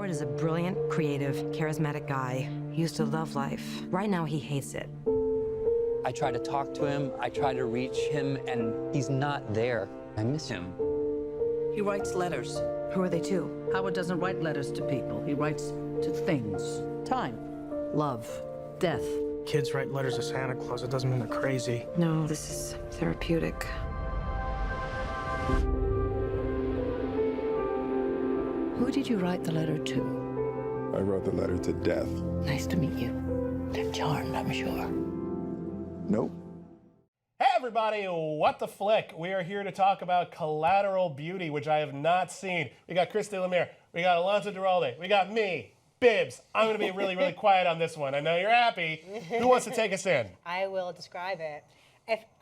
Howard is a brilliant, creative, charismatic guy. He used to love life. Right now, he hates it. I try to talk to him, I try to reach him, and he's not there. I miss him. He writes letters. Who are they to? Howard doesn't write letters to people. He writes to things. Time, love, death. Kids write letters to Santa Claus. It doesn't mean they're crazy. No, this is therapeutic. Who did you write the letter to? I wrote the letter to Death. Nice to meet you. They're charmed, I'm sure. Nope. Hey everybody, what the flick? We are here to talk about Collateral Beauty, which I have not seen. We got Chris Lemire, we got Alonso Duralde, we got me, Bibbs. I'm going to be really, really quiet on this one. I know you're happy. Who wants to take us in? I will describe it.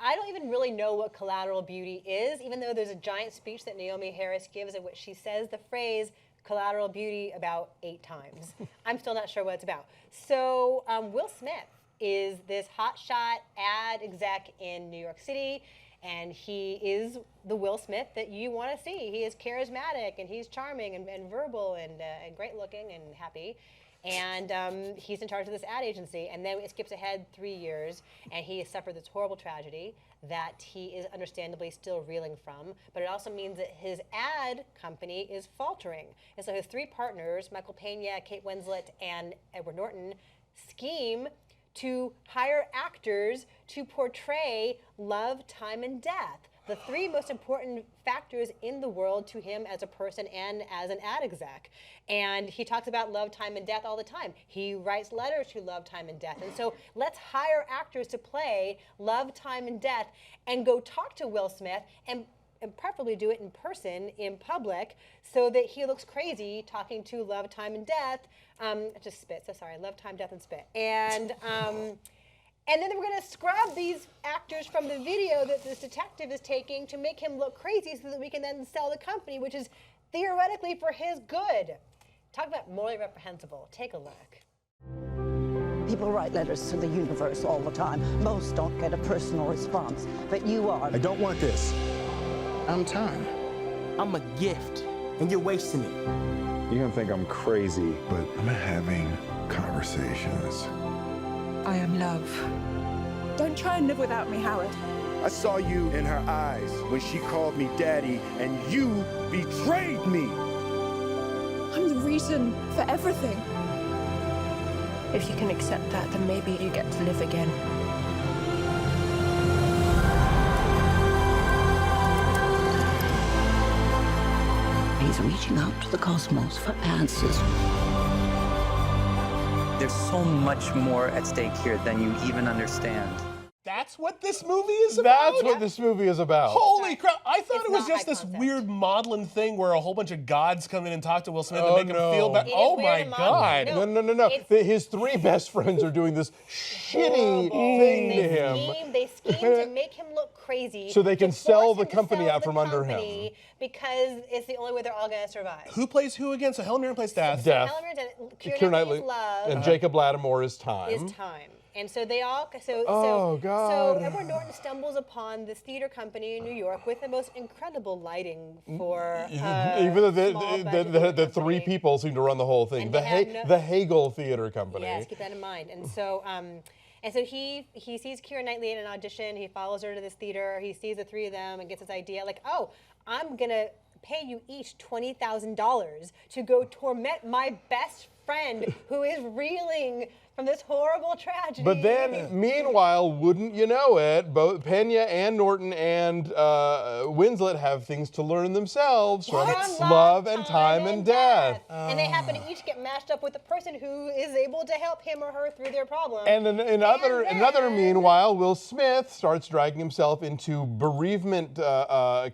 I don't even really know what Collateral Beauty is, even though there's a giant speech that Naomi Harris gives in which she says the phrase Collateral Beauty about 8 times. I'm still not sure what it's about. So Will Smith is this hotshot ad exec in New York City, and he is the Will Smith that you want to see. He is charismatic, and he's charming and verbal and great looking and happy. And he's in charge of this ad agency, and then it skips ahead 3 years, and he has suffered this horrible tragedy that he is understandably still reeling from, but it also means that his ad company is faltering. And so his 3 partners, Michael Pena, Kate Winslet, and Edward Norton, scheme to hire actors to portray love, time, and death, the 3 most important factors in the world to him as a person and as an ad exec. And he talks about love, time, and death all the time. He writes letters to love, time, and death. And so let's hire actors to play love, time, and death and go talk to Will Smith and preferably do it in person, in public, so that he looks crazy talking to love, time, and death. Just spit, so sorry, love, time, death, and spit. And then we're going to scrub these actors from the video that this detective is taking to make him look crazy so that we can then sell the company, which is theoretically for his good. Talk about morally reprehensible. Take a look. People write letters to the universe all the time. Most don't get a personal response, but you are. I don't want this. I'm time. I'm a gift, and you're wasting it. You're gonna think I'm crazy, but I'm having conversations. I am love. Don't try and live without me, Howard. I saw you in her eyes when she called me daddy, and you betrayed me. I'm the reason for everything. If you can accept that, then maybe you get to live again. He's reaching out to the cosmos for answers. There's so much more at stake here than you even understand. That's what this movie is about? That's what this movie is about. Holy crap. I thought It's it was not just high this concept. weird maudlin thing where a whole bunch of gods come in and talk to Will Smith and Oh, make him feel bad. It is Oh weird my and God. maudlin. No. It's- His 3 best friends are doing this shitty thing to him. They scheme to make him look crazy. So they can to sell force the him to company sell out the from under him. company Because it's the only way they're all going to survive. Who plays who again? So Helen Mirren plays Death. Death. Helen Mirren and Keira Keira Knightley Knightley's love and Jacob Lattimore is time. is time. And so they all, Oh, God. So Edward Norton stumbles upon this theater company in New York with the most incredible lighting for Even though the the 3 people seem to run the whole thing. And The, they have no- the Hagel Theater Company. Yes, keep that in mind. And so he sees Keira Knightley in an audition. He follows her to this theater. He sees the 3 of them and gets this idea like, oh, I'm going to pay you each $20,000 to go torment my best friend who is reeling from this horrible tragedy. But then, meanwhile, wouldn't you know it, both Pena and Norton and Winslet have things to learn themselves from love and time and death. And they happen to each get matched up with a person who is able to help him or her through their problem. And in another meanwhile, Will Smith starts dragging himself into bereavement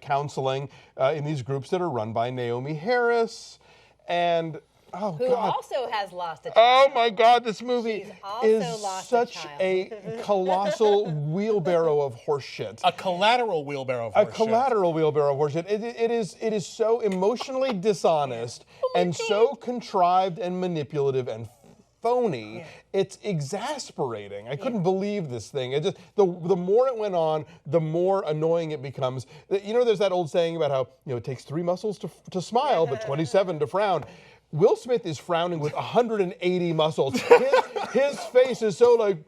counseling in these groups that are run by Naomi Harris. And who also has lost a child. Oh my God, this movie She's also is lost such a colossal wheelbarrow of horseshit. A collateral wheelbarrow of A horseshit. collateral wheelbarrow of horseshit. It is so emotionally dishonest and so contrived and manipulative and phony. Yeah. It's exasperating. I couldn't believe this thing. It just the more it went on, the more annoying it becomes. You know, there's that old saying about how it takes 3 muscles to smile, but 27 to frown. Will Smith is frowning with 180 muscles. His face is so like,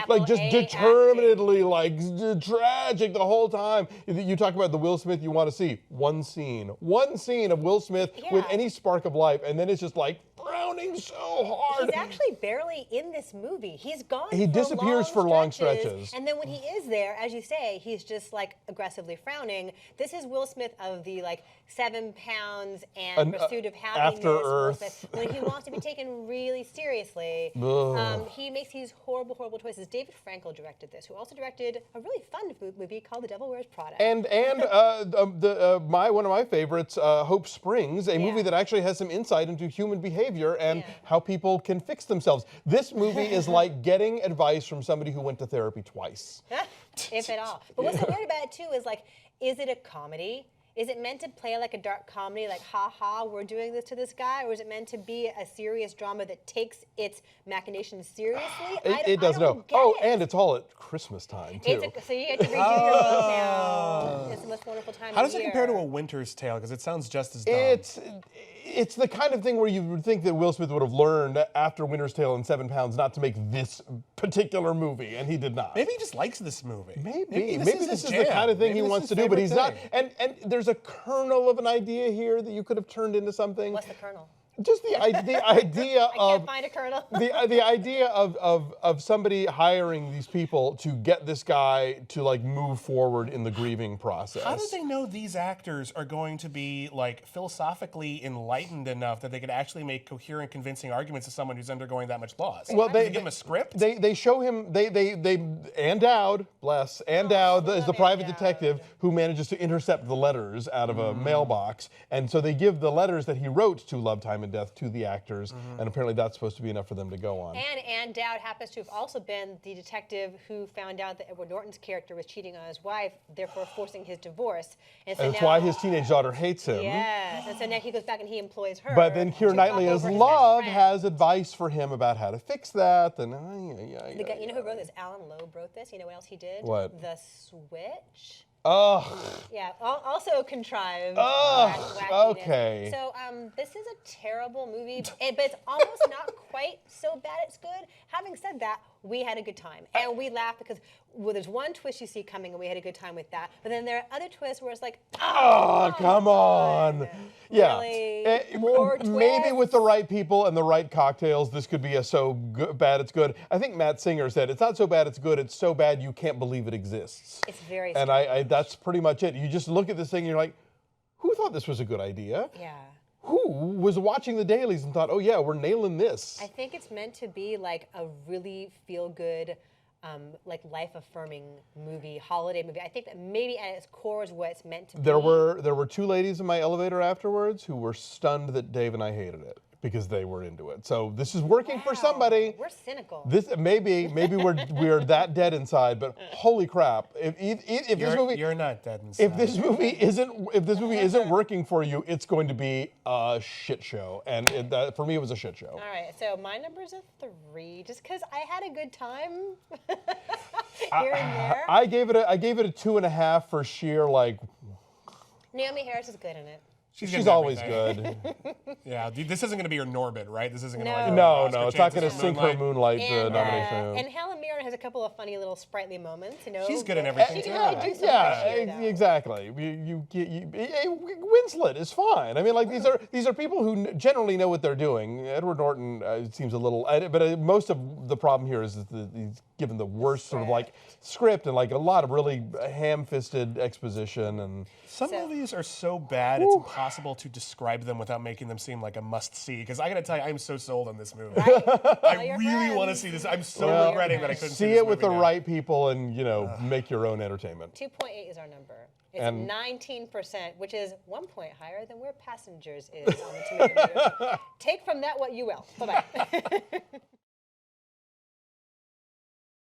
like just determinedly like tragic the whole time. You talk about the Will Smith you want to see. One scene of Will Smith with any spark of life, and then it's just like frowning so hard. He's actually barely in this movie. He's gone. He disappears for long stretches. And then when he is there, as you say, he's just like aggressively frowning. This is Will Smith of the like 7 pounds and Pursuit of Happiness. After Earth. When he wants to be taken really seriously, he makes these horrible, horrible choices. David Frankel directed this, who also directed a really fun movie called The Devil Wears Prada. And one of my favorites, Hope Springs, a movie that actually has some insight into human behavior and how people can fix themselves. This movie is like getting advice from somebody who went to therapy twice. If at all. But what's so weird about it too is like, is it a comedy? Is it meant to play like a dark comedy, like, ha ha, we're doing this to this guy? Or is it meant to be a serious drama that takes its machinations seriously? It doesn't know. Oh, and it's all at Christmas time, too. So you get to redo your book now. It's the most wonderful time of year. How does it compare to A Winter's Tale? Because it sounds just as dumb. It's the kind of thing where you would think that Will Smith would have learned after Winter's Tale and 7 Pounds not to make this particular movie, and he did not. Maybe he just likes this movie. Maybe this is the kind of thing he wants to do, but he's not. And there's a kernel of an idea here that you could have turned into something. What's the kernel? Just the idea I can't find a kernel. the idea of somebody hiring these people to get this guy to like move forward in the grieving process. How do they know these actors are going to be like philosophically enlightened enough that they could actually make coherent, convincing arguments to someone who's undergoing that much loss? Well, they give him a script. They show him. Ann Dowd, bless Ann Dowd is the private detective who manages to intercept the letters out of a mailbox, and so they give the letters that he wrote to Love, Time, and Death to the actors, and apparently that's supposed to be enough for them to go on. And Ann Dowd happens to have also been the detective who found out that Edward Norton's character was cheating on his wife, therefore forcing his divorce. And so that's why his teenage daughter hates him. Yes, and so now he goes back and he employs her. But then Keira Knightley as Love has advice for him about how to fix that. And the guy, you know who wrote this? Alan Loeb wrote this. You know what else he did? What? The Switch. Oh. Yeah, also contrived. Okay. So this is a terrible movie, but it's almost not quite so bad it's good. Having said that, we had a good time. And we laughed because there's one twist you see coming and we had a good time with that. But then there are other twists where it's like, oh, come on. Yeah. Really? More maybe with the right people and the right cocktails, this could be a so bad it's good. I think Matt Singer said, it's not so bad it's good, it's so bad you can't believe it exists. It's very And that's pretty much it. You just look at this thing and you're like, who thought this was a good idea? Yeah. Who was watching the dailies and thought, oh yeah, we're nailing this? I think it's meant to be like a really feel-good, like life-affirming movie, holiday movie. I think that maybe at its core is what it's meant to be. There were 2 ladies in my elevator afterwards who were stunned that Dave and I hated it because they were into it. So this is working for somebody. We're cynical. This maybe we're that dead inside, but holy crap! If this movie, you're not dead inside. If this movie isn't working for you, it's going to be a shit show. And for me, it was a shit show. All right, so my number's a 3, just because I had a good time here and there. I gave it a 2.5 for sheer like. Naomi Harris is good in it. She's always good. Yeah, this isn't going to be her Norbit, right? This isn't going to no, it's not going to sink her Moonlight nomination. And Helen Mirren has a couple of funny little sprightly moments. You know, she's good in everything too. Exactly. Winslet is fine. I mean, like these are people who generally know what they're doing. Edward Norton seems a little, but most of the problem here is that he's given the worst sort of like script and like a lot of really ham-fisted exposition and. Some movies are so bad it's impossible to describe them without making them seem like a must-see. Because I got to tell you, I'm so sold on this movie. Right? I really want to see this. I'm so regretting that I couldn't see it with the right people and make your own entertainment. 2.8 is our number. It's 19%, which is 1 point higher than where Passengers is on the tomato meter. Take from that what you will. Bye-bye.